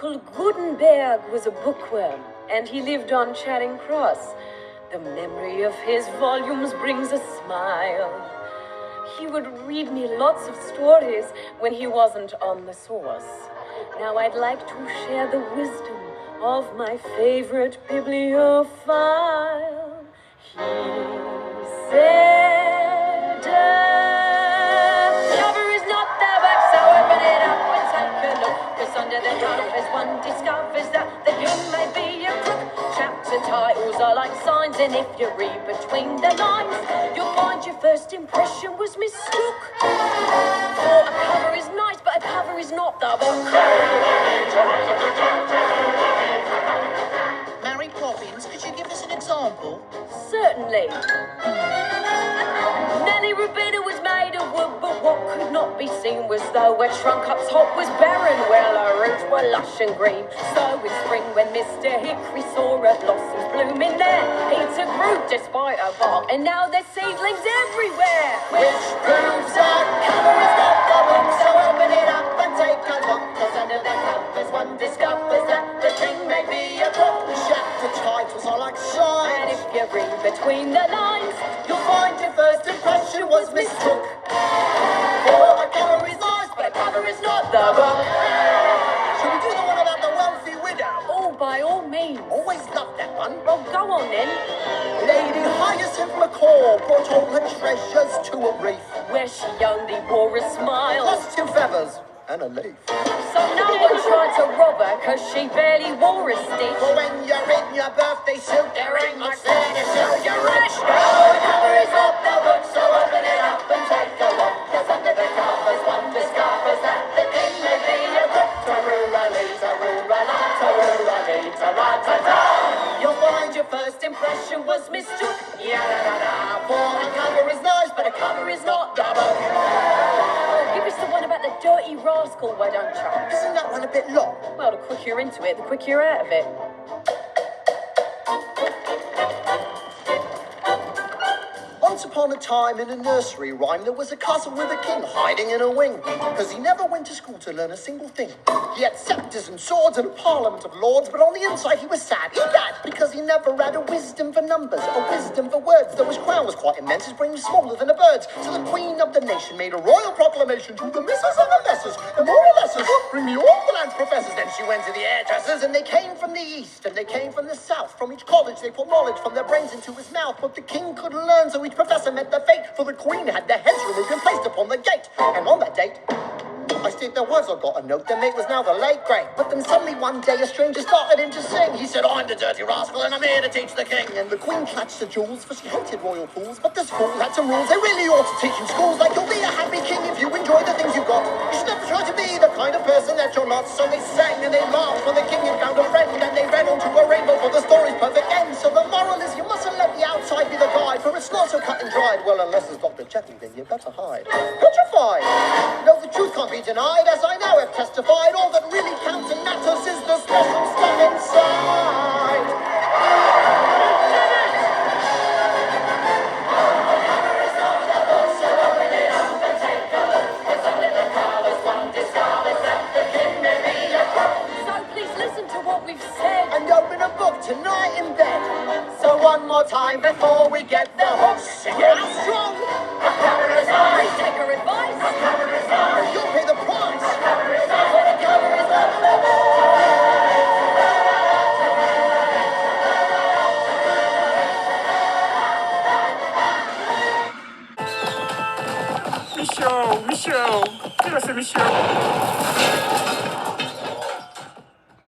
Uncle Gutenberg was a bookworm, and he lived on Charing Cross. The memory of his volumes brings a smile. He would read me lots of stories when he wasn't on the source. Now I'd like to share the wisdom of my favorite bibliophile. He said, cover is not the book, so open it up and take a look. 'Cause under the covers one discovers that the king may be a crook. Chapter titles are like signs, and if you read between the lines, you'll find your first impression was mistook. For a cover is nice, but a cover is not the book. Mary Poppins, could you give us an example? Certainly. Nelly Rubina was made of wood, but what could not be seen was though her trunk up top was barren, well her roots were lush and green. So in spring when Mr. Hickory saw her blossoms blooming there, he took root despite her bark, and now there's seedlings everywhere. Which proves our cover is not the book, so open it up and take a look. 'Cause under the covers one discovers that the king may be a book. Chapter titles are like And signs, if you read between the lines, you'll find your first impression was mistook. For a cover is nice, but a cover is not the book. Should we do the one about the wealthy widow? oh, by all means. Always loved that one. Well, go on then. Lady Hyacinth McCall brought all her treasures to a reef. Where she only wore a smile. Lost 2 feathers and a leaf. So no one tried to rob her, 'cause she barely wore a stitch. But when you're in your birthday suit, there ain't much there to show you're rich. Oh, the cover is not the book, so open it up and take a look. 'Cause under the covers one discovers that the king may be a crook. Ta-roo-ra-lee, ta-roo-ra-la, ta-roo-ra-lee, ta-ra-ta-ta. You'll find your first impression was mistook. Ya-da-da-da. For a cover is nice, but a cover is not the book. Oh, give us the one about the dirty rascal, why don't you? Isn't that one a bit long? Well, the quicker you're into it, the quicker you're out of it. Once upon a time in a nursery rhyme, there was a castle with a king hiding in a wing. 'Cause he never went to school to learn a single thing. He had scepters and swords and a parliament of lords, but on the inside he was sad, egad, because he never had a wisdom for numbers, a wisdom for words. Though his crown was quite immense, his brain was smaller than a bird's. So the queen of the nation made a royal proclamation to the missus and the messers, and more or lessers, bring me all the land's professors. Then she went to the hairdressers, and they came from the east, and they came from the south. From each college they put knowledge from their brains into his mouth. But the king couldn't learn, so each professor met their fate. For the queen had their heads removed and placed upon the gate. And on that date, I stated their words, I got a note. Their mate was now the late great. But then suddenly one day a stranger started him to sing. He said, I'm the dirty rascal and I'm here to teach the king. And the queen clutched the jewels, for she hated royal fools. But this fool had some rules they really ought to teach in schools. Like, you'll be a happy king if you enjoy the things you got. You should never try to be the kind of person that you're not. So they sang and they laughed when the king had found a friend. And they read onto a rainbow for the story's perfect end. So the moral is you mustn't let the outside be the guide, for it's not so cut and dried. Well, unless it's Dr. Jekyll, then you better hide. Petrified! No, the truth can't be denied, as I now have testified. All that really counts and matters is the special stuff inside. So please listen to what we've said. And open a book tonight in bed. So one more time before we get the hook. Sing it out strong. A cover is nice. Please take our advice. A cover is nice. You'll pay the price. A cover is nice. When a cover is Michel, Michel, quelle c'est Michel?